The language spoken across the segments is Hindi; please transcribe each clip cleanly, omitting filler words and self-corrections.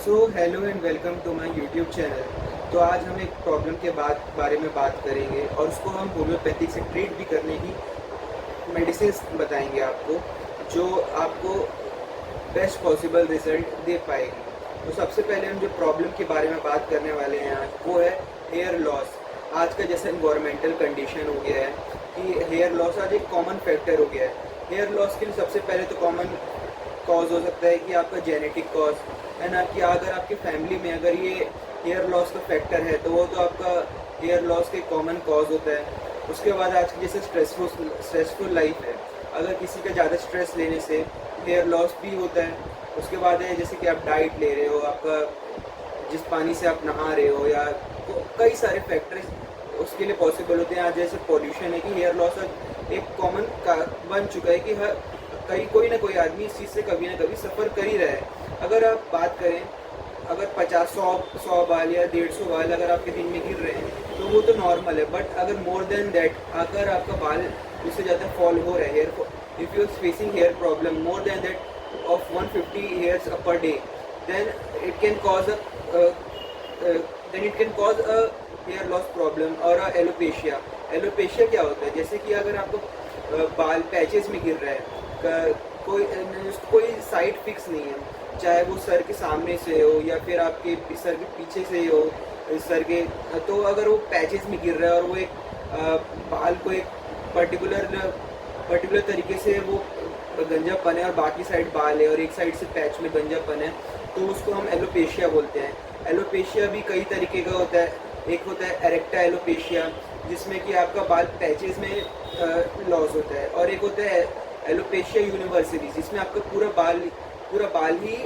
Hello and welcome to my YouTube channel. तो आज हम एक प्रॉब्लम के बारे में बात करेंगे और उसको हम होम्योपैथिक से ट्रीट भी करने की मेडिसिन बताएंगे आपको, जो आपको बेस्ट पॉसिबल रिजल्ट दे पाएगी। तो सबसे पहले हम जो प्रॉब्लम के बारे में बात करने वाले हैं आज, वो है हेयर लॉस। आज का जैसे इन्वायरमेंटल कंडीशन हो गया है कि हेयर लॉस आज एक कॉमन फैक्टर हो गया है। हेयर लॉस के लिए सबसे पहले तो कॉमन कॉज हो सकता है कि आपका जेनेटिक कॉज है ना, कि अगर आपकी फैमिली में अगर ये हेयर लॉस का फैक्टर है तो वो तो आपका हेयर लॉस के कॉमन कॉज होता है। उसके बाद आज की जैसे स्ट्रेसफुल लाइफ है, अगर किसी का ज़्यादा स्ट्रेस लेने से हेयर लॉस भी होता है। उसके बाद है जैसे कि आप डाइट ले रहे हो, आपका जिस पानी से आप नहा रहे हो, या कई सारे फैक्टर्स उसके लिए पॉसिबल होते हैं। आज जैसे पॉल्यूशन है कि हेयर लॉस एक कॉमन बन चुका है कि हर कहीं कोई ना कोई आदमी इस चीज़ से कभी ना कभी सफ़र कर ही रहा है। अगर आप बात करें, अगर 50-100 बाल या 150 बाल अगर आपके दिन में गिर रहे हैं तो वो तो नॉर्मल है, बट अगर मोर देन दैट अगर आपका बाल उससे ज़्यादा फॉल हो रहा है, hair if you are facing hair problem more than that of 150 hairs पर day, then it can cause a hair loss problem और एलोपेशिया। एलोपेशिया क्या होता है? जैसे कि अगर आपको बाल पैचेस में गिर रहा है, कोई साइड फिक्स नहीं है, चाहे वो सर के सामने से हो या फिर आपके सर के पीछे से हो, सर के, तो अगर वो पैचेस में गिर रहा है और वो एक बाल को एक पर्टिकुलर तरीके से वो गंजापन है और बाकी साइड बाल है और एक साइड से पैच में गंजापन है, तो उसको हम एलोपेशिया बोलते हैं। एलोपेशिया भी कई तरीके का होता है। एक होता है एरेक्टा एलोपेशिया, जिसमें कि आपका बाल पैचेस में लॉस होता है, और एक होता है एलोपेशिया यूनिवर्सली, जिसमें आपका पूरा बाल ही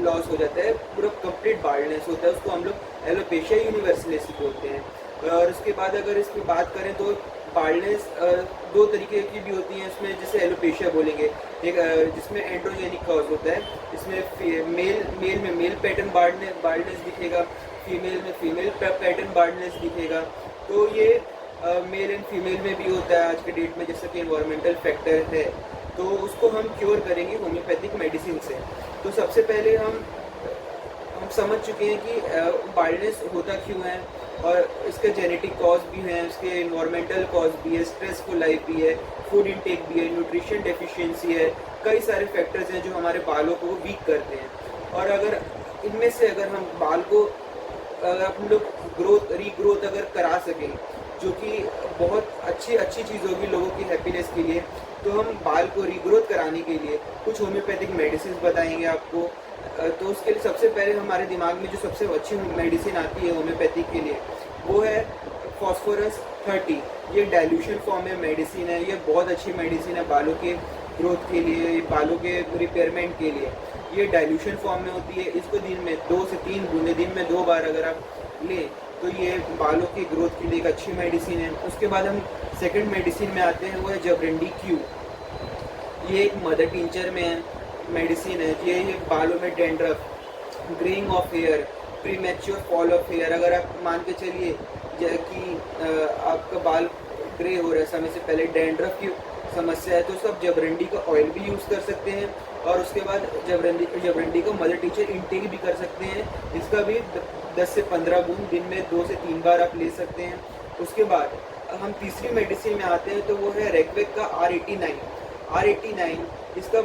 लॉस हो जाता है, पूरा कंप्लीट बाल्डनेस होता है। उसको हम लोग एलोपेशिया यूनिवर्सलिस बोलते हैं। और उसके बाद अगर इसकी बात करें तो बाल्डनेस दो तरीके की भी होती हैं इसमें, जैसे एलोपेशिया बोलेंगे, एक जिसमें एंड्रोजेनिक कॉज होता है, इसमें मेल में मेल पैटर्न बाल्डनेस दिखेगा, फीमेल में फीमेल पैटर्न बाल्डनेस दिखेगा। तो ये मेल एंड फीमेल में भी होता है आज के डेट में, जैसा कि एनवायरमेंटल फैक्टर है। तो उसको हम क्योर करेंगे होम्योपैथिक मेडिसिन से। तो सबसे पहले हम समझ चुके हैं कि बाल्डनेस होता क्यों है, और इसके जेनेटिक कॉज भी हैं, इसके इन्वायरमेंटल कॉज भी है, स्ट्रेसफुल लाइफ भी है, फूड इंटेक भी है, न्यूट्रिशन डेफिशिएंसी है, कई सारे फैक्टर्स हैं जो हमारे बालों को वीक करते हैं। और अगर इनमें से अगर हम बाल को हम लोग रीग्रोथ अगर करा सकें, जो कि बहुत अच्छी चीज़ होगी लोगों की हैप्पीनेस के लिए, तो हम बाल को रीग्रोथ कराने के लिए कुछ होम्योपैथिक मेडिसिन बताएंगे आपको। तो उसके लिए सबसे पहले हमारे दिमाग में जो सबसे अच्छी मेडिसिन आती है होम्योपैथिक के लिए, वो है फॉस्फोरस 30। ये डाइल्यूशन फॉर्म में मेडिसिन है, ये बहुत अच्छी मेडिसिन है बालों के ग्रोथ के लिए, बालों के रिपेयरमेंट के लिए। ये डाइल्यूशन फॉर्म में होती है। इसको दिन में 2 से 3 बूंदे दिन में 2 बार अगर आप लें तो ये बालों की ग्रोथ के लिए एक अच्छी मेडिसिन है। उसके बाद हम सेकंड मेडिसिन में आते हैं, वो है जबरंडी क्यू। ये एक मदर टिंचर में मेडिसिन है। ये बालों में dandruff, greying of hair, premature fall of hair, अगर आप मान के चलिए कि आपका बाल ग्रे हो रहा है समय से पहले, डेंड्रफ की समस्या है, तो सब जबरंडी का ऑयल भी यूज़ कर सकते हैं। और उसके बाद जबरंडी का मदर टीचर इंटेक भी कर सकते हैं। इसका भी 10 से 15 बूंद दिन में 2 से 3 बार आप ले सकते हैं। उसके बाद हम तीसरी मेडिसिन में आते हैं, तो वो है रेक्वेक का R89। इसका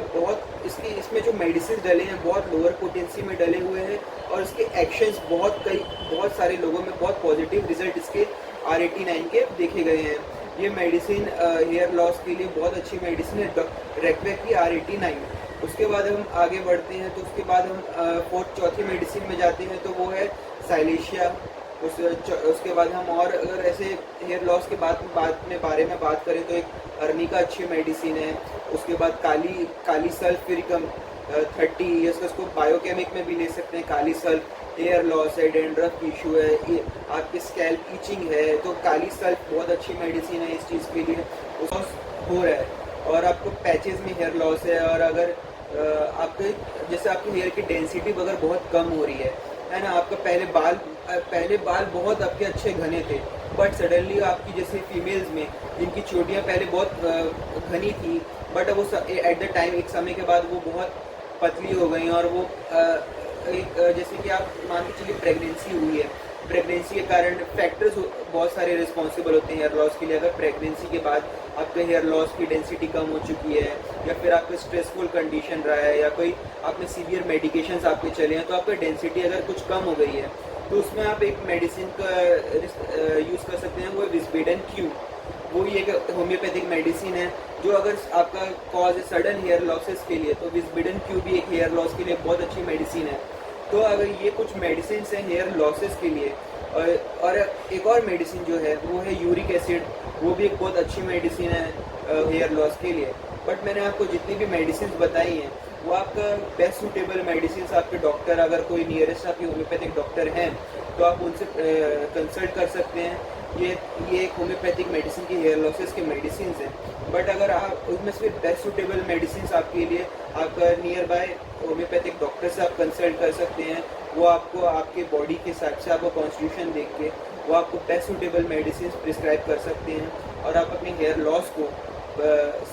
इसमें जो मेडिसिन डले हैं बहुत लोअर पोटेंसी में डले हुए हैं, और इसके एक्शंस बहुत सारे लोगों में बहुत पॉजिटिव रिजल्ट इसके R89 के देखे गए हैं। ये मेडिसिन हेयर लॉस के लिए बहुत अच्छी मेडिसिन है, रेक्वेक की R89। उसके बाद हम आगे बढ़ते हैं, तो उसके बाद हम चौथी मेडिसिन में जाते हैं, तो वो है साइलेशिया। उसके बाद हम और अगर ऐसे हेयर लॉस के बारे में बात करें, तो एक अर्निका अच्छी मेडिसिन है। उसके बाद काली सल्फ्यूरिकम 30, इसको बायोकेमिक में भी ले सकते हैं। काली सल्फ, हेयर लॉस है, डेंड्रफ की इशू है, ये आपके स्कैल्प ईचिंग है, तो काली सल्फ बहुत अच्छी मेडिसिन है इस चीज़ के लिए। उसको हो रहा है और आपको पैचेस में हेयर लॉस है, और अगर आपके जैसे आपके हेयर की डेंसिटी अगर बहुत कम हो रही है ना, आपका पहले बाल बहुत आपके अच्छे घने थे, बट सडनली आपकी जैसे फीमेल्स में जिनकी चोटियाँ पहले बहुत घनी थी, बट वो एट द टाइम एक समय के बाद वो बहुत पतली हो गई और वो जैसे कि आप मान के चलिए प्रेगनेंसी हुई है, प्रेगनेंसी के कारण फैक्टर्स बहुत सारे रिस्पॉन्सिबल होते हैं हेयर लॉस के लिए। अगर प्रेगनेंसी के बाद आपका हेयर लॉस की डेंसिटी कम हो चुकी है, या फिर आपका स्ट्रेसफुल कंडीशन रहा है, या कोई आपने सीवियर मेडिकेशंस आपके चले हैं, तो आपका डेंसिटी अगर कुछ कम हो गई है तो उसमें आप एक मेडिसिन का यूज़ कर सकते हैं, वो है विस्बेडन क्यू। वो ही एक होम्योपैथिक मेडिसिन है जो अगर आपका कॉज है सडन हेयर लॉसेस के लिए, तो विस्बेडन क्यू भी एक हेयर लॉस के लिए बहुत अच्छी मेडिसिन है। तो अगर ये कुछ मेडिसिन हैं हेयर लॉसेस के लिए, और एक और मेडिसिन जो है वो है यूरिक एसिड, वो भी एक बहुत अच्छी मेडिसिन है हेयर लॉस के लिए। बट मैंने आपको जितनी भी मेडिसिन बताई हैं वो आपका बेस्ट सूटेबल मेडिसिन आपके डॉक्टर, अगर कोई नियरेस्ट आपके होम्योपैथिक डॉक्टर हैं तो आप उनसे कंसल्ट कर सकते हैं। ये एक होम्योपैथिक मेडिसिन की हेयर लॉसेस के मेडिसिन हैं। बट अगर आप उसमें से बेस्ट सूटेबल मेडिसिन आपके लिए आपका नियर बाय होम्योपैथिक डॉक्टर से आप कंसल्ट कर सकते हैं। वो आपको आपके बॉडी के हिसाब से आपको कॉन्स्टिट्यूशन देख के वो आपको बेस्ट सूटेबल मेडिसिन प्रिस्क्राइब कर सकते हैं, और आप अपने हेयर लॉस को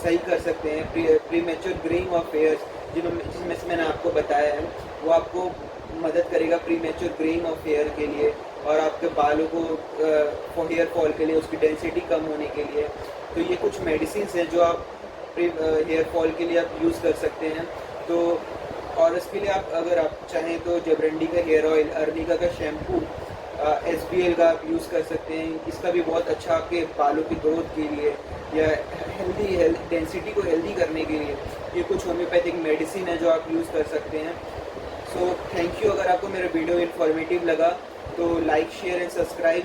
सही कर सकते हैं। प्रीमेच्योर ग्रेइंग ऑफ हेयर्स जिसमें से मैंने आपको बताया है, वो आपको मदद करेगा प्रीमेच्योर ग्रेइंग ऑफ हेयर के लिए, और आपके बालों को हेयर फॉल के लिए, उसकी डेंसिटी कम होने के लिए। तो ये कुछ मेडिसिन हैं जो आप हेयर फॉल के लिए आप यूज़ कर सकते हैं। तो और इसके लिए आप अगर आप चाहें तो जबरंडी का हेयर ऑयल, अर्निका का शैम्पू, SBL का आप यूज़ कर सकते हैं। इसका भी बहुत अच्छा आपके बालों की ग्रोथ के लिए या हेल्थ डेंसिटी को हेल्दी करने के लिए ये कुछ होम्योपैथिक मेडिसिन है जो आप यूज़ कर सकते हैं। So thank you. अगर आपको मेरा वीडियो इन्फॉर्मेटिव लगा तो लाइक, शेयर एंड सब्सक्राइब।